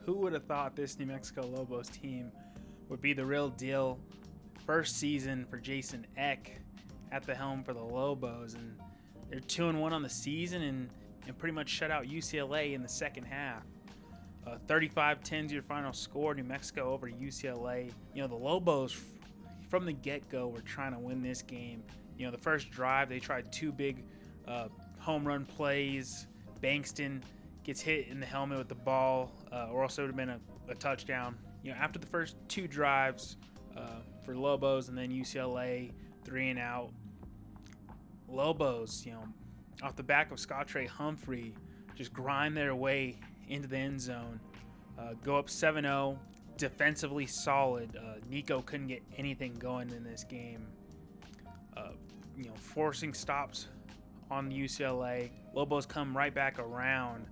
Who would have thought this New Mexico Lobos team would be the real deal? First season for Jason Eck at the helm for the Lobos, and they're 2-1 on the season and pretty much shut out UCLA in the second half. 35-10 is your final score, New Mexico over UCLA. The Lobos from the get-go were trying to win this game. The first drive, they tried two big home run plays. Bankston gets hit in the helmet with the ball, or else it would have been a touchdown. After the first two drives for Lobos and then UCLA, 3 and out, Lobos, off the back of Scottre Humphrey, just grind their way into the end zone, go up 7-0, defensively solid. Nico couldn't get anything going in this game, forcing stops on UCLA. Lobos come right back around,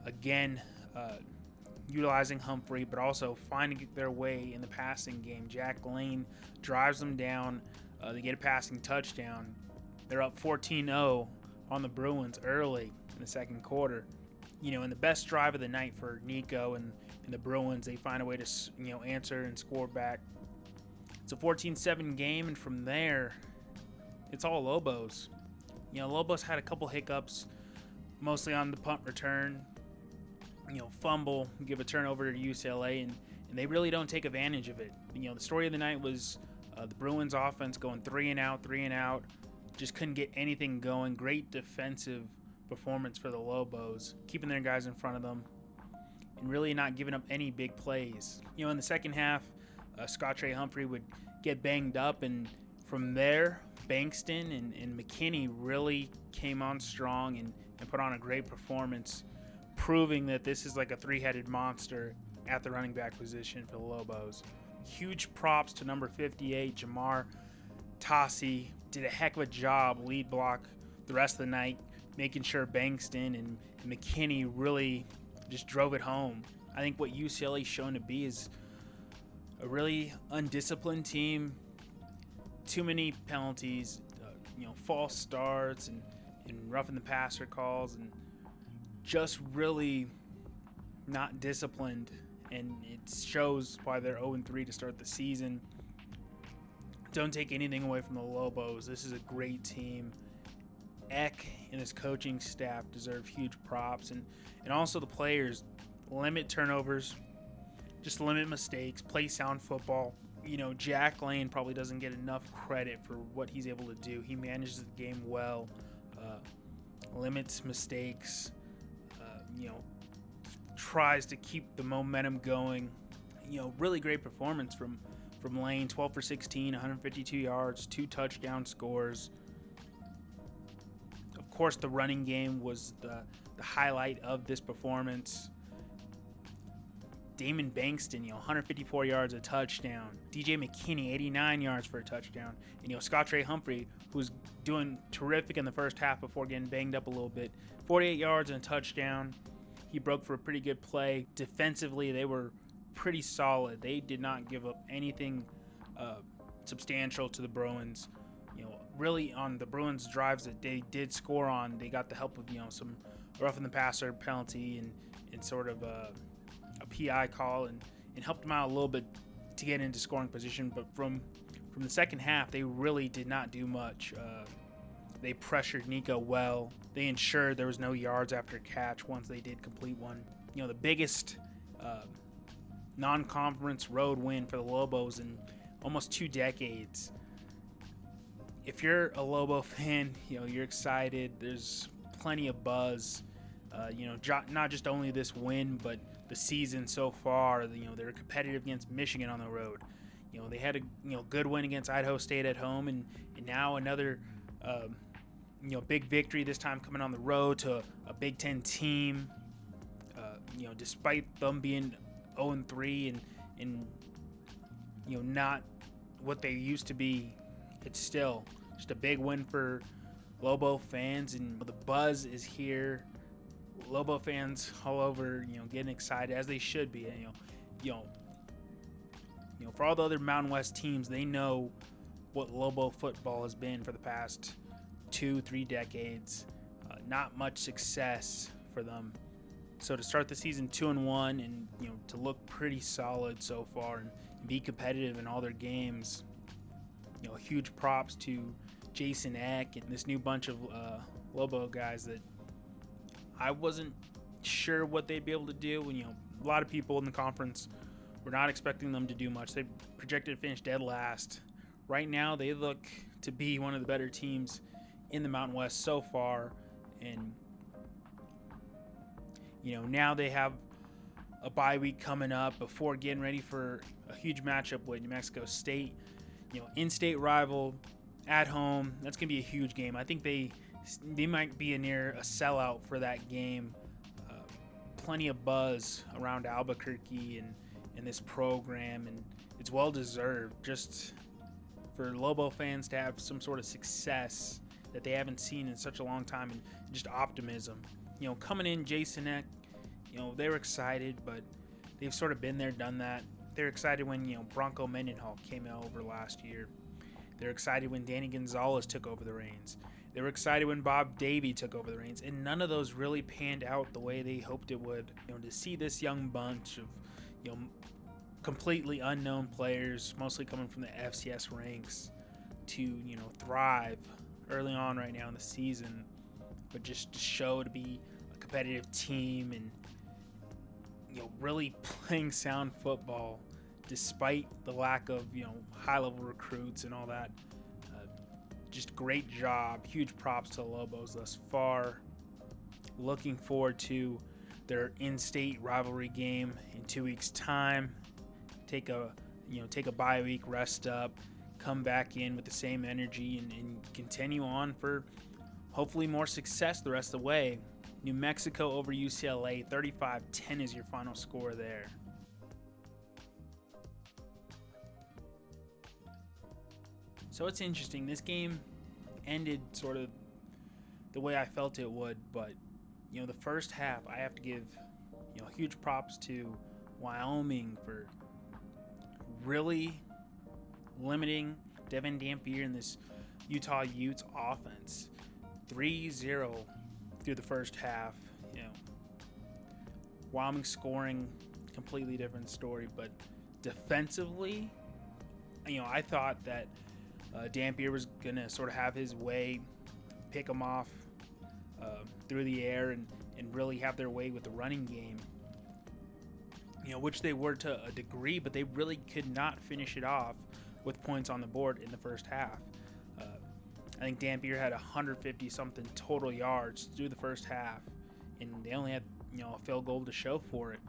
again, utilizing Humphrey, but also finding their way in the passing game. Jack Lane drives them down. They get a passing touchdown. They're up 14-0 on the Bruins early in the second quarter. In the best drive of the night for Nico and the Bruins, they find a way to answer and score back. It's a 14-7 game, and from there, it's all Lobos. Lobos had a couple hiccups, mostly on the punt return. Fumble, give a turnover to UCLA, and they really don't take advantage of it. The story of the night was the Bruins offense going 3 and out, just couldn't get anything going. Great defensive performance for the Lobos, keeping their guys in front of them and really not giving up any big plays. In the second half, Scottre Humphrey would get banged up, and from there, Bankston and McKinney really came on strong and put on a great performance, proving that this is like a three-headed monster at the running back position for the Lobos. Huge props to number 58, Jamar Tassi. Did a heck of a job, lead block the rest of the night, making sure Bankston and McKinney really just drove it home. I think what UCLA's shown to be is a really undisciplined team. Too many penalties, false starts and roughing the passer calls, and just really not disciplined. And it shows why they're 0-3 to start the season. Don't take anything away from the Lobos. This is a great team. Eck and his coaching staff deserve huge props, and also the players. Limit turnovers, just limit mistakes, play sound football. Jack Lane probably doesn't get enough credit for what he's able to do. He manages the game well, limits mistakes, tries to keep the momentum going. Really great performance from Lane. 12 for 16, 152 yards, 2 touchdown scores. Of course, the running game was the highlight of this performance. Damon Bankston, 154 yards, a touchdown. DJ McKinney, 89 yards for a touchdown. And, Scottre Humphrey, who's doing terrific in the first half before getting banged up a little bit, 48 yards and a touchdown. He broke for a pretty good play. Defensively, they were pretty solid. They did not give up anything substantial to the Bruins. Really on the Bruins drives that they did score on, they got the help of, some roughing the passer penalty and sort of a PI call and helped them out a little bit to get into scoring position. But from the second half, they really did not do much. They pressured Nico well. They ensured there was no yards after catch once they did complete one. The biggest non-conference road win for the Lobos in almost 2 decades. If you're a Lobo fan, you're excited. There's plenty of buzz. Not just only this win, but the season so far. They were competitive against Michigan on the road. They had a good win against Idaho State at home, and now another big victory, this time coming on the road to a Big Ten team. Despite them being 0-3 and not what they used to be, it's still just a big win for Lobo fans, and the buzz is here. Lobo fans all over, getting excited as they should be. For all the other Mountain West teams, they know what Lobo football has been for the past 2-3 decades. Not much success for them. So to start the season 2-1 and to look pretty solid so far and be competitive in all their games, huge props to Jason Eck and this new bunch of Lobo guys that I wasn't sure what they'd be able to do. And a lot of people in the conference were not expecting them to do much. They projected to finish dead last. Right now, they look to be one of the better teams in the Mountain West so far, and now they have a bye week coming up before getting ready for a huge matchup with New Mexico State. In-state rival at home. That's gonna be a huge game. I think they might be near a sellout for that game. Plenty of buzz around Albuquerque and this program, and it's well deserved. Just for Lobo fans to have some sort of success that they haven't seen in such a long time, and just optimism. Coming in, Jason Eck, they were excited, but they've sort of been there, done that. They're excited when, Bronco Mendenhall came over last year. They're excited when Danny Gonzalez took over the reins. They were excited when Bob Davie took over the reins, and none of those really panned out the way they hoped it would. To see this young bunch of, completely unknown players, mostly coming from the FCS ranks, to, thrive early on right now in the season, but just to show to be a competitive team and, really playing sound football despite the lack of, high-level recruits and all that. Just great job. Huge props to the Lobos thus far. Looking forward to their in-state rivalry game in 2 weeks' time. Take a bye week, rest up, come back in with the same energy, and continue on for hopefully more success the rest of the way. New Mexico over UCLA, 35-10 is your final score there. So it's interesting. This game ended sort of the way I felt it would, but the first half, I have to give huge props to Wyoming for really limiting Devin Dampier and this Utah Utes offense. 3-0 through the first half. Wyoming scoring, completely different story, but defensively, I thought that Dampier was going to sort of have his way, pick them off through the air and really have their way with the running game, which they were to a degree, but they really could not finish it off with points on the board in the first half. I think Dampier had 150-something total yards through the first half, and they only had a field goal to show for it.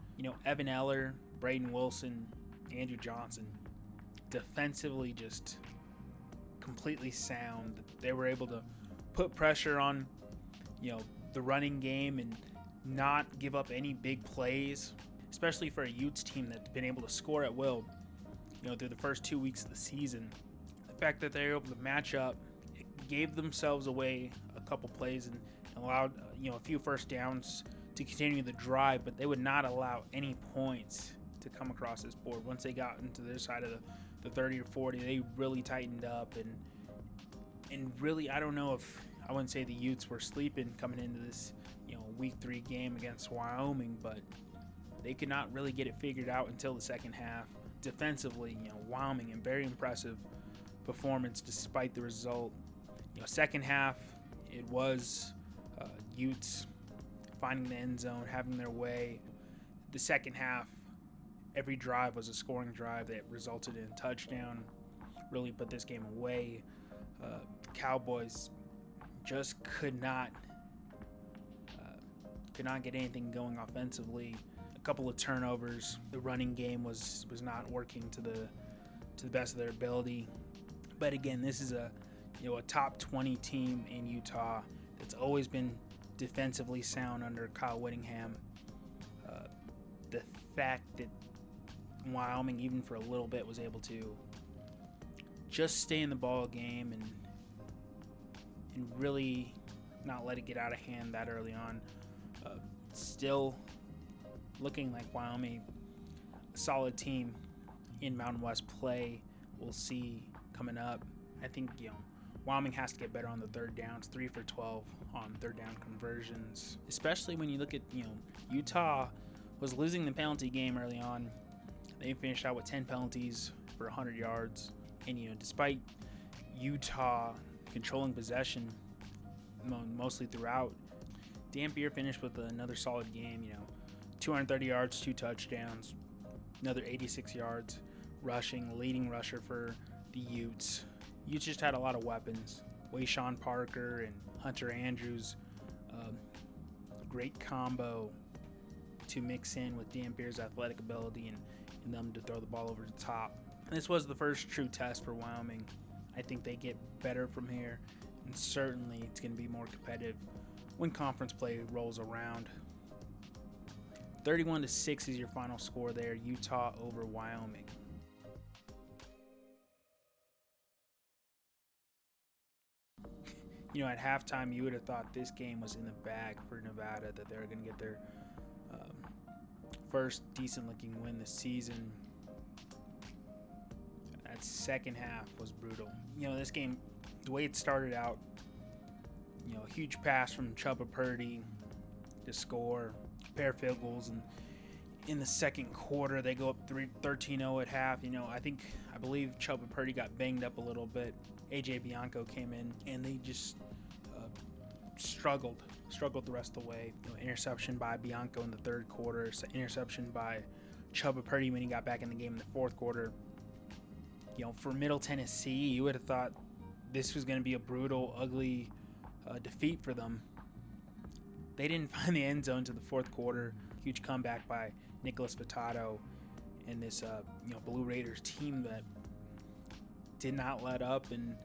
Evan Eller, Braden Wilson, Andrew Johnson, defensively just completely sound. They were able to put pressure on, the running game and not give up any big plays, especially for a Utes team that's been able to score at will, through the first 2 weeks of the season. The fact that they were able to match up, it gave themselves away a couple plays and allowed, a few first downs to continue the drive, but they would not allow any points to come across this board. Once they got into their side of the 30 or 40, they really tightened up, and really, I don't know if I wouldn't say the Utes were sleeping coming into this week 3 game against Wyoming, but they could not really get it figured out until the second half. Defensively, Wyoming, a very impressive performance despite the result. Second half, it was Utes finding the end zone, having their way. The second half, every drive was a scoring drive that resulted in a touchdown, really put this game away. The Cowboys just could not get anything going offensively. A couple of turnovers. The running game was not working to the best of their ability. But again, this is a top 20 team in Utah that's always been defensively sound under Kyle Whittingham. The fact that Wyoming, even for a little bit, was able to just stay in the ball game and really not let it get out of hand that early on. Still looking like Wyoming, a solid team in Mountain West play. We'll see coming up. I think Wyoming has to get better on the third downs, 3 for 12 on third down conversions, especially when you look at, Utah was losing the penalty game early on. They finished out with 10 penalties for 100 yards. And, despite Utah controlling possession mostly throughout, Dampier finished with another solid game, 230 yards, 2 touchdowns, another 86 yards rushing, leading rusher for the Utes. Utes just had a lot of weapons. Wayshawn Parker and Hunter Andrews, great combo to mix in with Dampier's athletic ability and them to throw the ball over the top. This was the first true test for Wyoming. I think they get better from here, and certainly it's going to be more competitive when conference play rolls around. 31-6 is your final score there, Utah over Wyoming. At halftime, you would have thought this game was in the bag for Nevada, that they were going to get their first decent-looking win this season. That second half was brutal. This game, the way it started out, a huge pass from Chubba Purdy to score, a pair of field goals, and in the second quarter, they go up 13-0 at half. I believe Chubba Purdy got banged up a little bit. AJ Bianco came in, and they just struggled the rest of the way. Interception by Bianco in the third quarter, interception by Chubba Purdy when he got back in the game in the fourth quarter. For Middle Tennessee, you would have thought this was going to be a brutal, ugly defeat for them. They didn't find the end zone to the fourth quarter. Huge comeback by Nicholas Furtado and this Blue Raiders team that did not let up and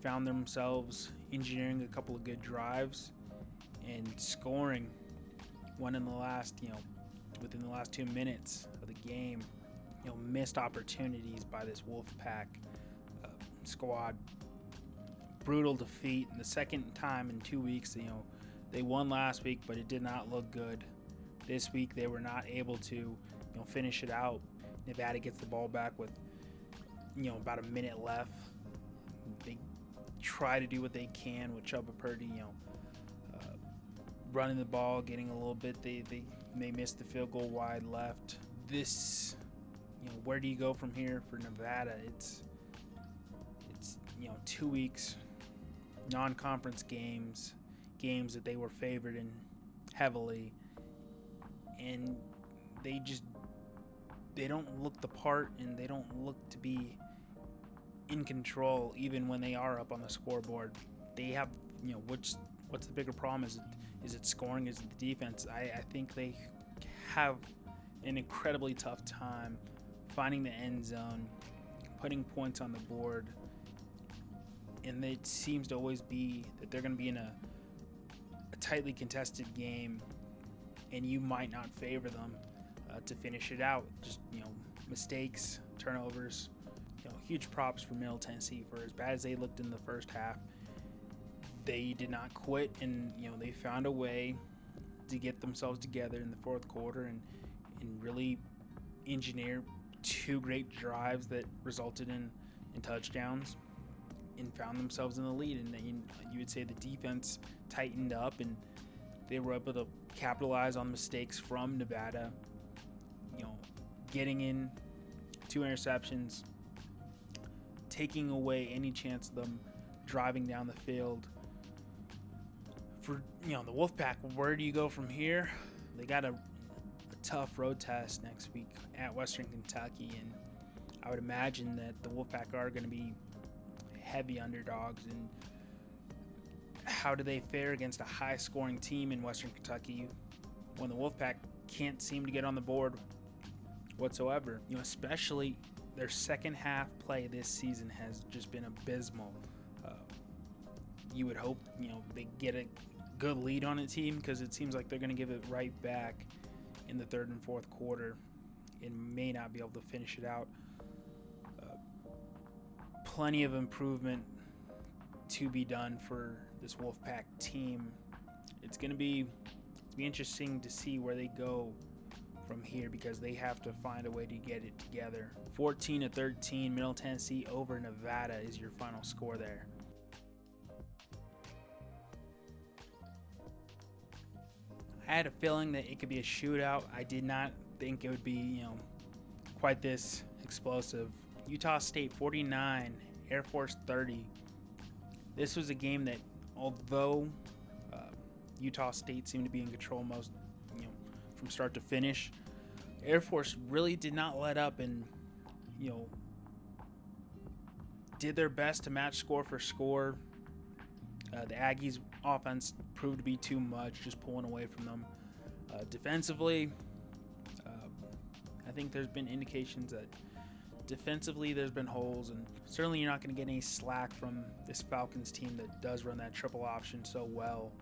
found themselves engineering a couple of good drives and scoring one in the last, within the last 2 minutes of the game. Missed opportunities by this Wolfpack squad. Brutal defeat. And the second time in 2 weeks, they won last week, but it did not look good. This week, they were not able to, finish it out. Nevada gets the ball back with, about a minute left. They try to do what they can with Chubba Purdy, running the ball, getting a little bit. They missed the field goal wide left. This, where do you go from here for Nevada? It's 2 weeks, non-conference games that they were favored in heavily, and they don't look the part, and they don't look to be in control even when they are up on the scoreboard. They have, what's the bigger problem? Is it scoring? Is it the defense? I think they have an incredibly tough time finding the end zone, putting points on the board, and it seems to always be that they're going to be in a tightly contested game, and you might not favor them to finish it out. Just, mistakes, turnovers. Huge props for Middle Tennessee. For as bad as they looked in the first half, they did not quit, and they found a way to get themselves together in the fourth quarter and really engineer 2 great drives that resulted in touchdowns and found themselves in the lead. And you would say the defense tightened up, and they were able to capitalize on mistakes from Nevada, getting in 2 interceptions, taking away any chance of them driving down the field. For the Wolfpack, where do you go from here? They got a tough road test next week at Western Kentucky, and I would imagine that the Wolfpack are going to be heavy underdogs. And how do they fare against a high-scoring team in Western Kentucky when the Wolfpack can't seem to get on the board whatsoever? Especially their second half play this season has just been abysmal. You would hope they get a good lead on a team, because it seems like they're going to give it right back in the third and fourth quarter and may not be able to finish it out. Plenty of improvement to be done for this Wolfpack team. It's going to be interesting to see where they go from here, because they have to find a way to get it together. 14-13, Middle Tennessee over Nevada is your final score there. I had a feeling that it could be a shootout. I did not think it would be, quite this explosive. Utah State 49, Air Force 30. This was a game that, although Utah State seemed to be in control most, from start to finish, Air Force really did not let up and, did their best to match score for score. The Aggies' offense proved to be too much, just pulling away from them. Defensively, I think there's been indications that defensively there's been holes, and certainly you're not going to get any slack from this Falcons team that does run that triple option so well.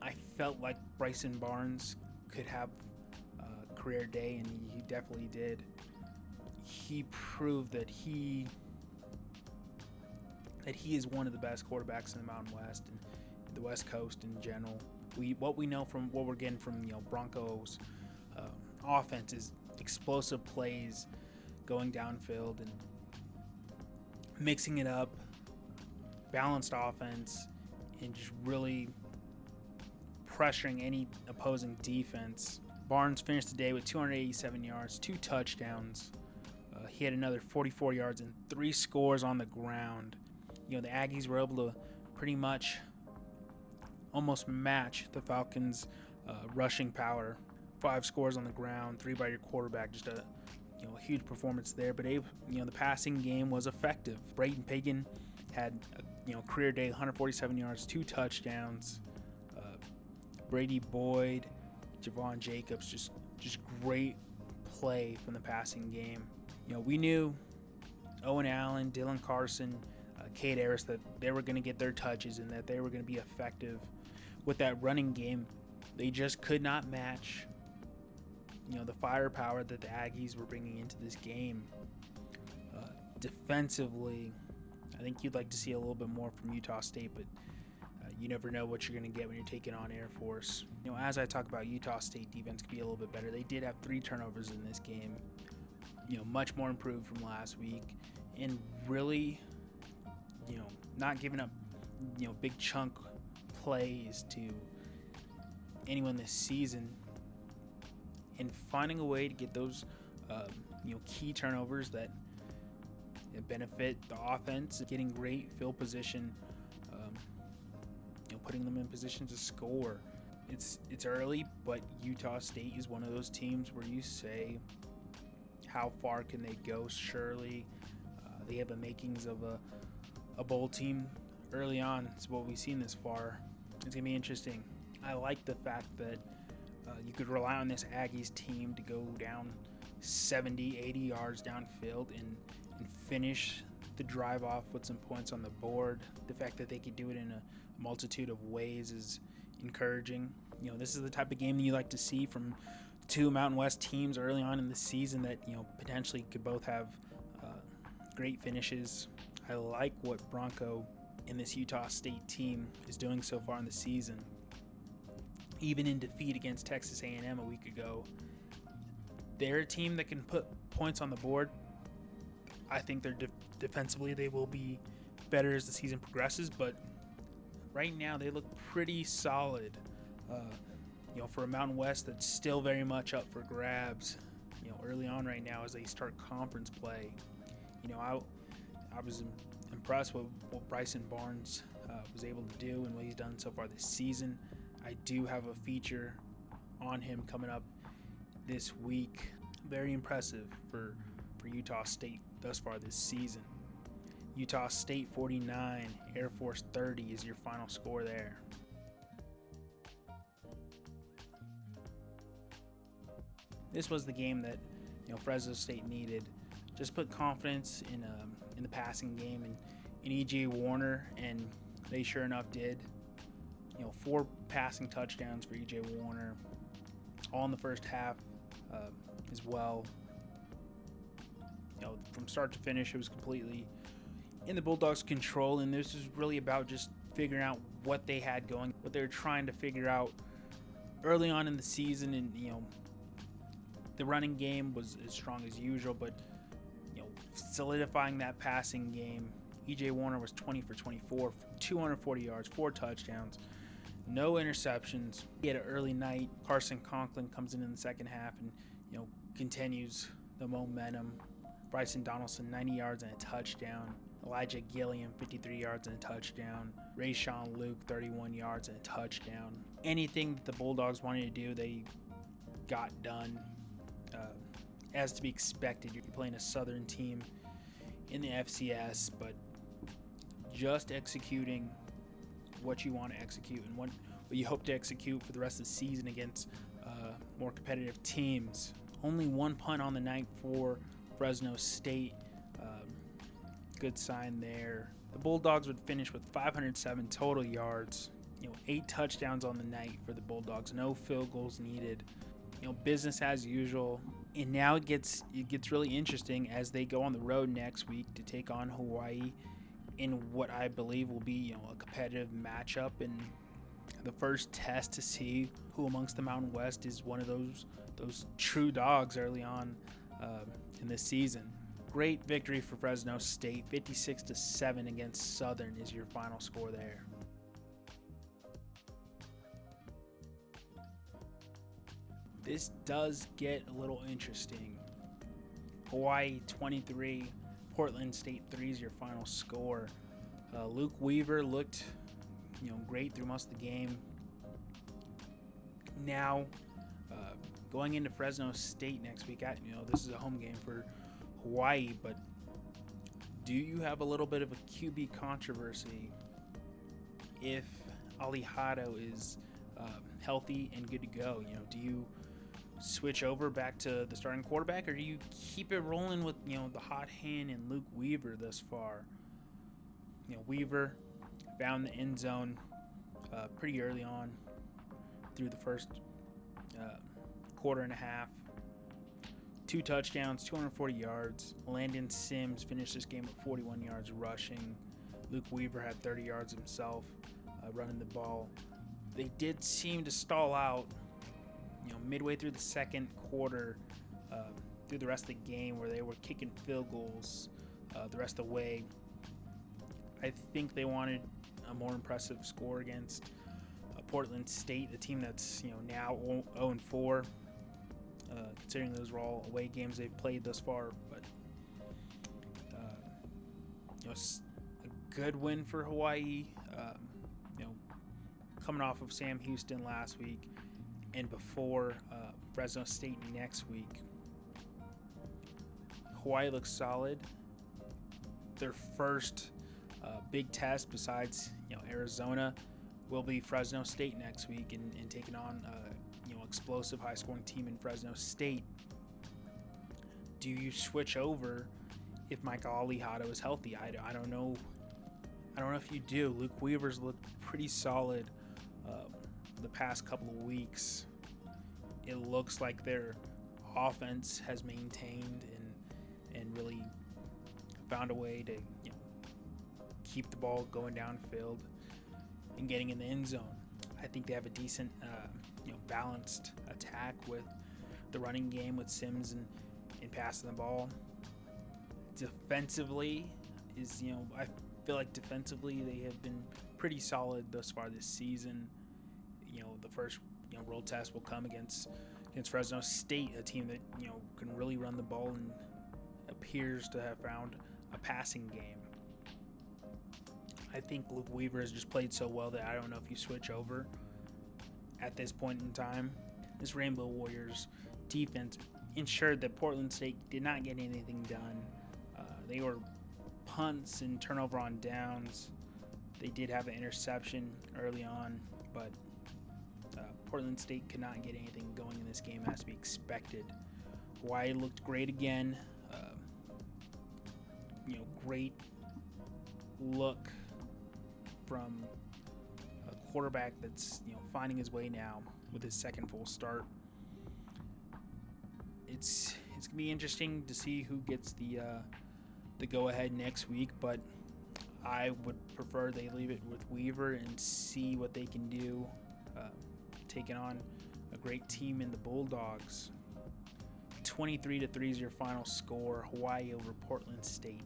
I felt like Bryson Barnes could have a career day, and he definitely did. He proved that he is one of the best quarterbacks in the Mountain West and the West Coast in general. What we know from what we're getting from Broncos offense is explosive plays, going downfield and mixing it up, balanced offense, and just really pressuring any opposing defense. Barnes finished the day with 287 yards, 2 touchdowns. He had another 44 yards and 3 scores on the ground. The Aggies were able to pretty much almost match the Falcons' rushing power. 5 scores on the ground, 3 by your quarterback. Just a huge performance there. But the passing game was effective. Braden Pagan had a career day, 147 yards, 2 touchdowns. Brady Boyd, Javon Jacobs, just great play from the passing game. We knew Owen Allen, Dylan Carson, Cade Harris, that they were going to get their touches and that they were going to be effective with that running game. They just could not match, the firepower that the Aggies were bringing into this game. Defensively, I think you'd like to see a little bit more from Utah State, but you never know what you're going to get when you're taking on Air Force. As I talk about, Utah State defense could be a little bit better. They did have 3 turnovers in this game. Much more improved from last week, and really, not giving up, big chunk plays to anyone this season, and finding a way to get those, key turnovers that benefit the offense, getting great field position, putting them in position to score. It's early, but Utah State is one of those teams where you say, how far can they go? Surely they have the makings of a bowl team early on. It's what we've seen this far. It's going to be interesting. I like the fact that you could rely on this Aggies team to go down 70, 80 yards downfield and finish the drive off with some points on the board. The fact that they could do it in a multitude of ways is encouraging. This is the type of game that you like to see from 2 Mountain West teams early on in the season that potentially could both have great finishes. I like what Bronco and this Utah State team is doing so far in the season. Even in defeat against Texas A&M a week ago, they're a team that can put points on the board. I think they're defensively they will be better as the season progresses, but right now they look pretty solid. For a Mountain West that's still very much up for grabs, early on right now as they start conference play. I was impressed with what Bryson Barnes was able to do and what he's done so far this season. I do have a feature on him coming up this week. Very impressive for Utah State thus far this season. Utah State 49, Air Force 30 is your final score there. This was the game that Fresno State needed. Just put confidence in the passing game and in E.J. Warner, and they sure enough did. 4 passing touchdowns for E.J. Warner, all in the first half as well. From start to finish, it was completely in the Bulldogs' control, and this was really about just figuring out what they had going, what they were trying to figure out early on in the season. And the running game was as strong as usual, but solidifying that passing game. E.J. Warner was 20 for 24, 240 yards, 4 touchdowns. No interceptions. He had an early night. Carson Conklin comes in the second half and continues the momentum. Bryson Donaldson, 90 yards and a touchdown. Elijah Gilliam, 53 yards and a touchdown. Rayshawn Luke, 31 yards and a touchdown. Anything that the Bulldogs wanted to do, they got done. As to be expected, you're playing a Southern team in the FCS, but just executing what you want to execute and what you hope to execute for the rest of the season against more competitive teams. Only one punt on the night for Fresno State. Good sign there. The Bulldogs would finish with 507 total yards. 8 touchdowns on the night for the Bulldogs. No field goals needed. Business as usual. And now it gets really interesting as they go on the road next week to take on Hawaii in what I believe will be a competitive matchup and the first test to see who amongst the Mountain West is one of those true dogs early on in this season. Great victory for Fresno State, 56-7 against Southern is your final score there. This does get a little interesting. Hawaii 23, Portland State 3 is your final score. Luke Weaver looked great through most of the game. Now, going into Fresno State next week, this is a home game for Hawaii, but do you have a little bit of a QB controversy if Ali Hado is healthy and good to go? Do you switch over back to the starting quarterback, or do you keep it rolling with the hot hand and Luke Weaver thus far? Weaver found the end zone pretty early on through the first quarter and a half. 2 touchdowns, 240 yards. Landon Sims finished this game with 41 yards rushing. Luke Weaver had 30 yards himself running the ball. They did seem to stall out midway through the second quarter through the rest of the game, where they were kicking field goals the rest of the way. I think they wanted a more impressive score against Portland State, a team that's now 0-4. Considering those were all away games they've played thus far, but a good win for Hawaii. Coming off of Sam Houston last week, and before Fresno State next week. Hawaii looks solid. Their first big test besides Arizona will be Fresno State next week, and taking on explosive high-scoring team in Fresno State. Do you switch over if Michael Alihado is healthy? I don't know. I don't know if you do. Luke Weaver's looked pretty solid the past couple of weeks. It looks like their offense has maintained and really found a way to keep the ball going downfield and getting in the end zone. I think they have a decent balanced attack with the running game with Sims and passing the ball. Defensively I feel like defensively they have been pretty solid thus far this season. The first road test will come against Fresno State, a team that can really run the ball and appears to have found a passing game. I think Luke Weaver has just played so well that I don't know if you switch over at this point in time. This Rainbow Warriors defense ensured that Portland State did not get anything done. They were punts and turnover on downs. They did have an interception early on, but Portland State could not get anything going in this game as to be expected. Hawaii looked great again. Great look from a quarterback that's finding his way now with his second full start. It's gonna be interesting to see who gets the go ahead next week, but I would prefer they leave it with Weaver and see what they can do, taking on a great team in the Bulldogs. 23-3 is your final score. Hawaii over Portland State.